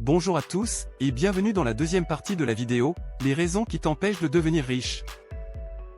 Bonjour à tous, et bienvenue dans la deuxième partie de la vidéo, les raisons qui t'empêchent de devenir riche.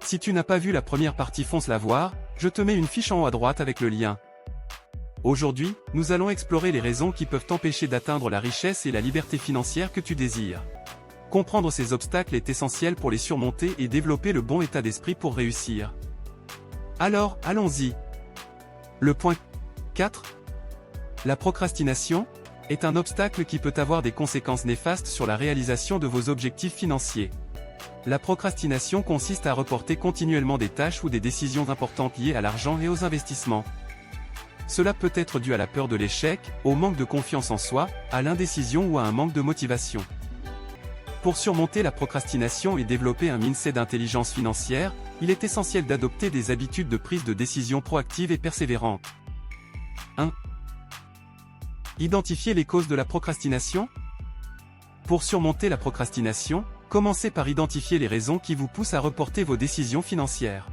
Si tu n'as pas vu la première partie, fonce la voir, je te mets une fiche en haut à droite avec le lien. Aujourd'hui, nous allons explorer les raisons qui peuvent t'empêcher d'atteindre la richesse et la liberté financière que tu désires. Comprendre ces obstacles est essentiel pour les surmonter et développer le bon état d'esprit pour réussir. Alors, allons-y. Le point 4. La procrastination est un obstacle qui peut avoir des conséquences néfastes sur la réalisation de vos objectifs financiers. La procrastination consiste à reporter continuellement des tâches ou des décisions importantes liées à l'argent et aux investissements. Cela peut être dû à la peur de l'échec, au manque de confiance en soi, à l'indécision ou à un manque de motivation. Pour surmonter la procrastination et développer un mindset d'intelligence financière, il est essentiel d'adopter des habitudes de prise de décision proactives et persévérantes. 1. Identifier les causes de la procrastination. Pour surmonter la procrastination, commencez par identifier les raisons qui vous poussent à reporter vos décisions financières.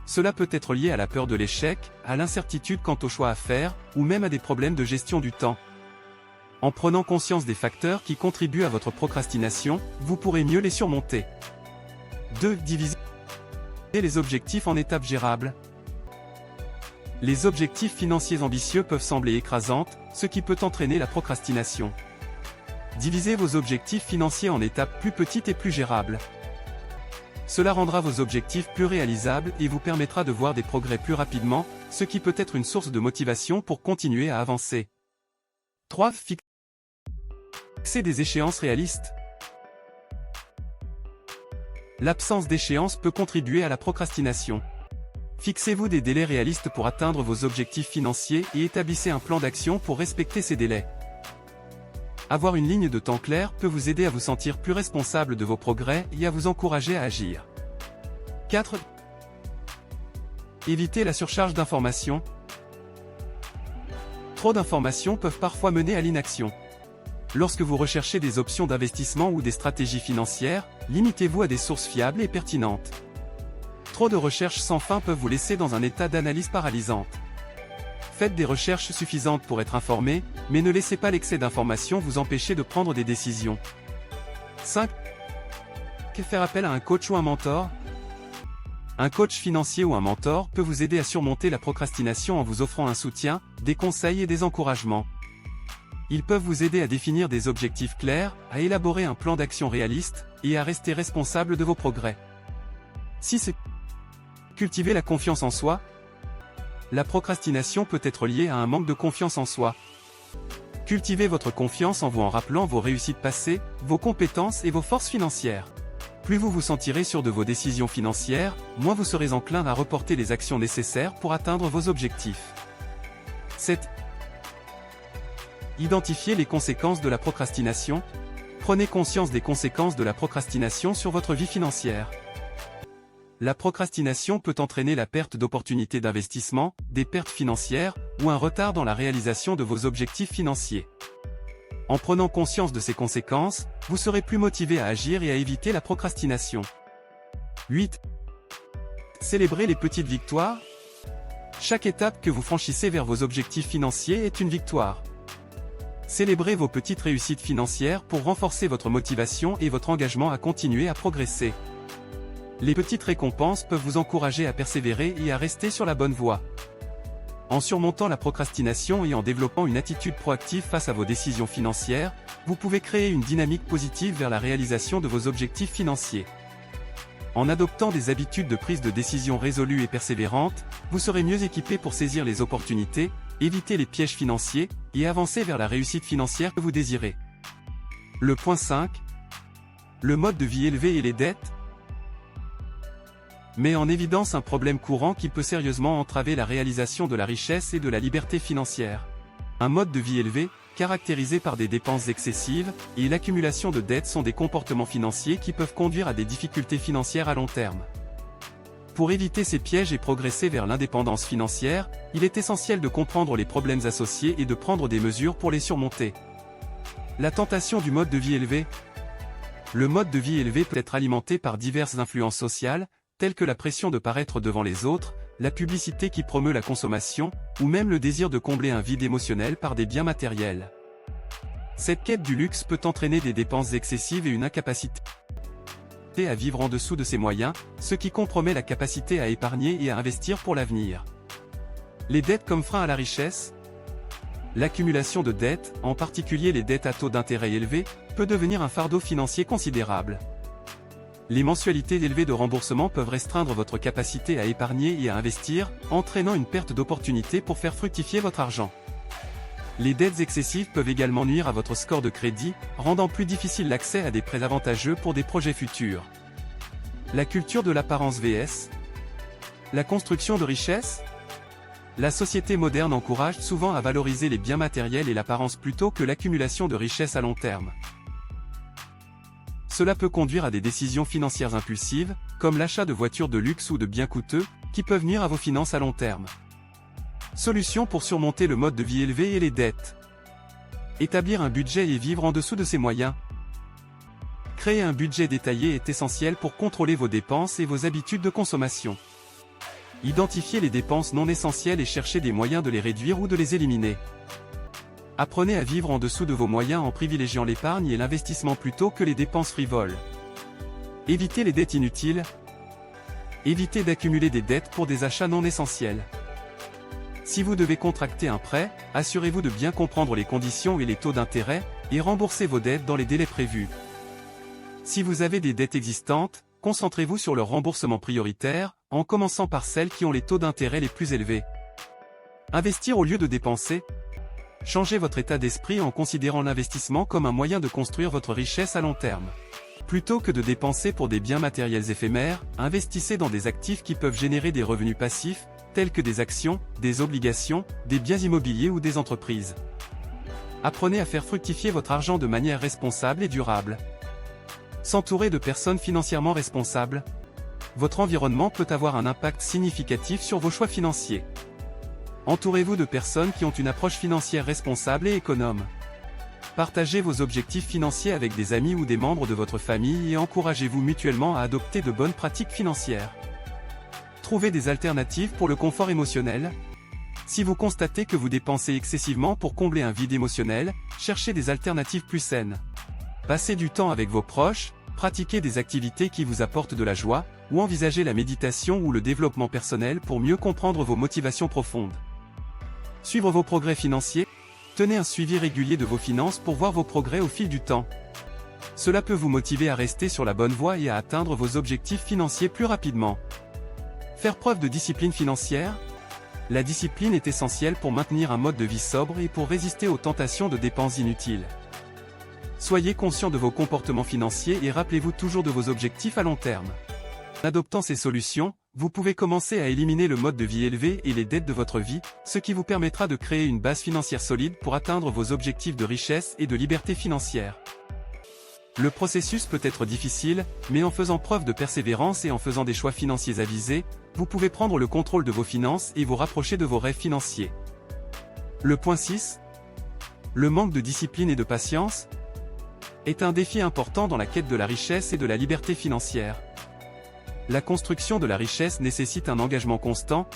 Cela peut être lié à la peur de l'échec, à l'incertitude quant aux choix à faire, ou même à des problèmes de gestion du temps. En prenant conscience des facteurs qui contribuent à votre procrastination, vous pourrez mieux les surmonter. 2. Diviser les objectifs en étapes gérables. Les objectifs financiers ambitieux peuvent sembler écrasants, ce qui peut entraîner la procrastination. Divisez vos objectifs financiers en étapes plus petites et plus gérables. Cela rendra vos objectifs plus réalisables et vous permettra de voir des progrès plus rapidement, ce qui peut être une source de motivation pour continuer à avancer. 3. Fixez des échéances réalistes. L'absence d'échéance peut contribuer à la procrastination. Fixez-vous des délais réalistes pour atteindre vos objectifs financiers et établissez un plan d'action pour respecter ces délais. Avoir une ligne de temps claire peut vous aider à vous sentir plus responsable de vos progrès et à vous encourager à agir. 4. Évitez la surcharge d'informations. Trop d'informations peuvent parfois mener à l'inaction. Lorsque vous recherchez des options d'investissement ou des stratégies financières, limitez-vous à des sources fiables et pertinentes. Trop de recherches sans fin peuvent vous laisser dans un état d'analyse paralysante. Faites des recherches suffisantes pour être informé, mais ne laissez pas l'excès d'informations vous empêcher de prendre des décisions. 5. Faire appel à un coach ou un mentor. Un coach financier ou un mentor peut vous aider à surmonter la procrastination en vous offrant un soutien, des conseils et des encouragements. Ils peuvent vous aider à définir des objectifs clairs, à élaborer un plan d'action réaliste, et à rester responsable de vos progrès. 6. Cultiver la confiance en soi. La procrastination peut être liée à un manque de confiance en soi. Cultivez votre confiance en vous en rappelant vos réussites passées, vos compétences et vos forces financières. Plus vous vous sentirez sûr de vos décisions financières, moins vous serez enclin à reporter les actions nécessaires pour atteindre vos objectifs. 7. Identifiez les conséquences de la procrastination. Prenez conscience des conséquences de la procrastination sur votre vie financière. La procrastination peut entraîner la perte d'opportunités d'investissement, des pertes financières, ou un retard dans la réalisation de vos objectifs financiers. En prenant conscience de ces conséquences, vous serez plus motivé à agir et à éviter la procrastination. 8. Célébrez les petites victoires. Chaque étape que vous franchissez vers vos objectifs financiers est une victoire. Célébrez vos petites réussites financières pour renforcer votre motivation et votre engagement à continuer à progresser. Les petites récompenses peuvent vous encourager à persévérer et à rester sur la bonne voie. En surmontant la procrastination et en développant une attitude proactive face à vos décisions financières, vous pouvez créer une dynamique positive vers la réalisation de vos objectifs financiers. En adoptant des habitudes de prise de décision résolues et persévérantes, vous serez mieux équipé pour saisir les opportunités, éviter les pièges financiers, et avancer vers la réussite financière que vous désirez. Le point 5. Le mode de vie élevé et les dettes met en évidence un problème courant qui peut sérieusement entraver la réalisation de la richesse et de la liberté financière. Un mode de vie élevé, caractérisé par des dépenses excessives, et l'accumulation de dettes sont des comportements financiers qui peuvent conduire à des difficultés financières à long terme. Pour éviter ces pièges et progresser vers l'indépendance financière, il est essentiel de comprendre les problèmes associés et de prendre des mesures pour les surmonter. La tentation du mode de vie élevé. Le mode de vie élevé peut être alimenté par diverses influences sociales, telles que la pression de paraître devant les autres, la publicité qui promeut la consommation, ou même le désir de combler un vide émotionnel par des biens matériels. Cette quête du luxe peut entraîner des dépenses excessives et une incapacité à vivre en dessous de ses moyens, ce qui compromet la capacité à épargner et à investir pour l'avenir. Les dettes comme frein à la richesse. L'accumulation de dettes, en particulier les dettes à taux d'intérêt élevés, peut devenir un fardeau financier considérable. Les mensualités élevées de remboursement peuvent restreindre votre capacité à épargner et à investir, entraînant une perte d'opportunité pour faire fructifier votre argent. Les dettes excessives peuvent également nuire à votre score de crédit, rendant plus difficile l'accès à des prêts avantageux pour des projets futurs. La culture de l'apparence vs. La construction de richesse. La société moderne encourage souvent à valoriser les biens matériels et l'apparence plutôt que l'accumulation de richesses à long terme. Cela peut conduire à des décisions financières impulsives, comme l'achat de voitures de luxe ou de biens coûteux, qui peuvent nuire à vos finances à long terme. Solution pour surmonter le mode de vie élevé et les dettes. Établir un budget et vivre en dessous de ses moyens. Créer un budget détaillé est essentiel pour contrôler vos dépenses et vos habitudes de consommation. Identifiez les dépenses non essentielles et cherchez des moyens de les réduire ou de les éliminer. Apprenez à vivre en dessous de vos moyens en privilégiant l'épargne et l'investissement plutôt que les dépenses frivoles. Évitez les dettes inutiles. Évitez d'accumuler des dettes pour des achats non essentiels. Si vous devez contracter un prêt, assurez-vous de bien comprendre les conditions et les taux d'intérêt, et remboursez vos dettes dans les délais prévus. Si vous avez des dettes existantes, concentrez-vous sur leur remboursement prioritaire, en commençant par celles qui ont les taux d'intérêt les plus élevés. Investir au lieu de dépenser. Changez votre état d'esprit en considérant l'investissement comme un moyen de construire votre richesse à long terme. Plutôt que de dépenser pour des biens matériels éphémères, investissez dans des actifs qui peuvent générer des revenus passifs, tels que des actions, des obligations, des biens immobiliers ou des entreprises. Apprenez à faire fructifier votre argent de manière responsable et durable. S'entourer de personnes financièrement responsables. Votre environnement peut avoir un impact significatif sur vos choix financiers. Entourez-vous de personnes qui ont une approche financière responsable et économe. Partagez vos objectifs financiers avec des amis ou des membres de votre famille et encouragez-vous mutuellement à adopter de bonnes pratiques financières. Trouvez des alternatives pour le confort émotionnel. Si vous constatez que vous dépensez excessivement pour combler un vide émotionnel, cherchez des alternatives plus saines. Passez du temps avec vos proches, pratiquez des activités qui vous apportent de la joie, ou envisagez la méditation ou le développement personnel pour mieux comprendre vos motivations profondes. Suivre vos progrès financiers. Tenez un suivi régulier de vos finances pour voir vos progrès au fil du temps. Cela peut vous motiver à rester sur la bonne voie et à atteindre vos objectifs financiers plus rapidement. Faire preuve de discipline financière. La discipline est essentielle pour maintenir un mode de vie sobre et pour résister aux tentations de dépenses inutiles. Soyez conscient de vos comportements financiers et rappelez-vous toujours de vos objectifs à long terme. En adoptant ces solutions, vous pouvez commencer à éliminer le mode de vie élevé et les dettes de votre vie, ce qui vous permettra de créer une base financière solide pour atteindre vos objectifs de richesse et de liberté financière. Le processus peut être difficile, mais en faisant preuve de persévérance et en faisant des choix financiers avisés, vous pouvez prendre le contrôle de vos finances et vous rapprocher de vos rêves financiers. Le point 6. Le manque de discipline et de patience est un défi important dans la quête de la richesse et de la liberté financière. La construction de la richesse nécessite un engagement constant,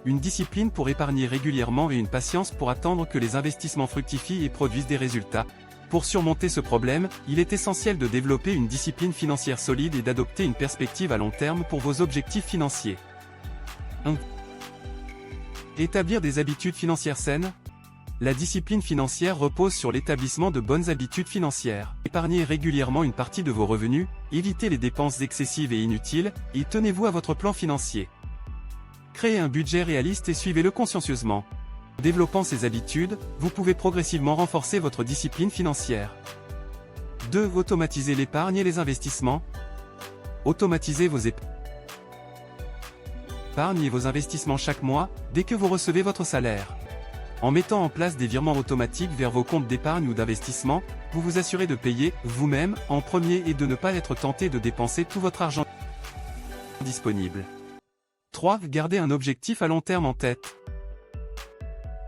une discipline pour épargner régulièrement et une patience pour attendre que les investissements fructifient et produisent des résultats. Pour surmonter ce problème, il est essentiel de développer une discipline financière solide et d'adopter une perspective à long terme pour vos objectifs financiers. 1. Établir des habitudes financières saines. La discipline financière repose sur l'établissement de bonnes habitudes financières. Épargnez régulièrement une partie de vos revenus, évitez les dépenses excessives et inutiles, et tenez-vous à votre plan financier. Créez un budget réaliste et suivez-le consciencieusement. En développant ces habitudes, vous pouvez progressivement renforcer votre discipline financière. 2. Automatisez l'épargne et les investissements. Automatisez vos épargnes et vos investissements chaque mois, dès que vous recevez votre salaire. En mettant en place des virements automatiques vers vos comptes d'épargne ou d'investissement, vous vous assurez de payer, vous-même, en premier et de ne pas être tenté de dépenser tout votre argent disponible. 3. Gardez un objectif à long terme en tête.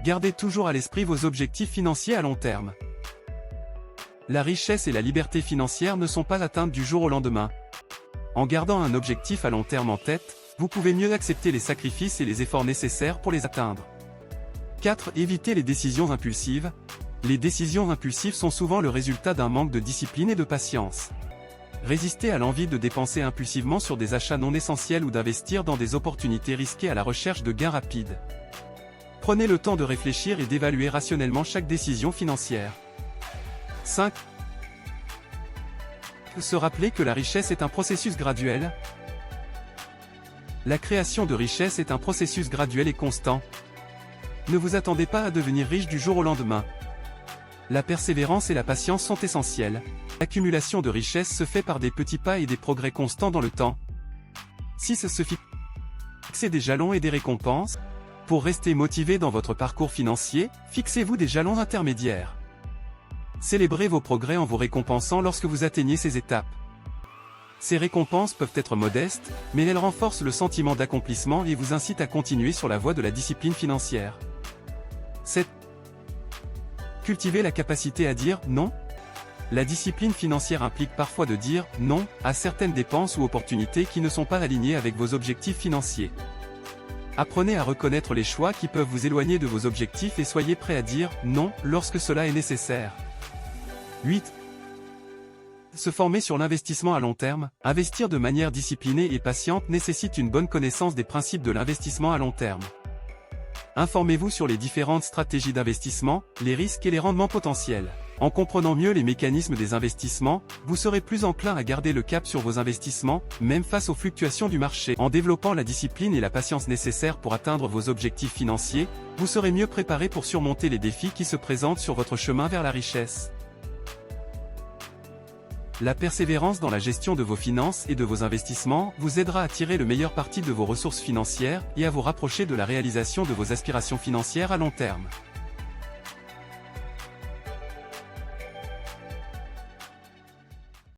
Gardez toujours à l'esprit vos objectifs financiers à long terme. La richesse et la liberté financière ne sont pas atteintes du jour au lendemain. En gardant un objectif à long terme en tête, vous pouvez mieux accepter les sacrifices et les efforts nécessaires pour les atteindre. 4. Évitez les décisions impulsives. Les décisions impulsives sont souvent le résultat d'un manque de discipline et de patience. Résistez à l'envie de dépenser impulsivement sur des achats non essentiels ou d'investir dans des opportunités risquées à la recherche de gains rapides. Prenez le temps de réfléchir et d'évaluer rationnellement chaque décision financière. 5. Se rappeler que la richesse est un processus graduel. La création de richesse est un processus graduel et constant. Ne vous attendez pas à devenir riche du jour au lendemain. La persévérance et la patience sont essentielles. L'accumulation de richesse se fait par des petits pas et des progrès constants dans le temps. 6. Se fixer des jalons et des récompenses. Pour rester motivé dans votre parcours financier, fixez-vous des jalons intermédiaires. Célébrez vos progrès en vous récompensant lorsque vous atteignez ces étapes. Ces récompenses peuvent être modestes, mais elles renforcent le sentiment d'accomplissement et vous incitent à continuer sur la voie de la discipline financière. 7. Cultivez la capacité à dire « non ». La discipline financière implique parfois de dire « non » à certaines dépenses ou opportunités qui ne sont pas alignées avec vos objectifs financiers. Apprenez à reconnaître les choix qui peuvent vous éloigner de vos objectifs et soyez prêt à dire « non » lorsque cela est nécessaire. 8. Se former sur l'investissement à long terme. Investir de manière disciplinée et patiente nécessite une bonne connaissance des principes de l'investissement à long terme. Informez-vous sur les différentes stratégies d'investissement, les risques et les rendements potentiels. En comprenant mieux les mécanismes des investissements, vous serez plus enclin à garder le cap sur vos investissements, même face aux fluctuations du marché. En développant la discipline et la patience nécessaires pour atteindre vos objectifs financiers, vous serez mieux préparé pour surmonter les défis qui se présentent sur votre chemin vers la richesse. La persévérance dans la gestion de vos finances et de vos investissements vous aidera à tirer le meilleur parti de vos ressources financières et à vous rapprocher de la réalisation de vos aspirations financières à long terme.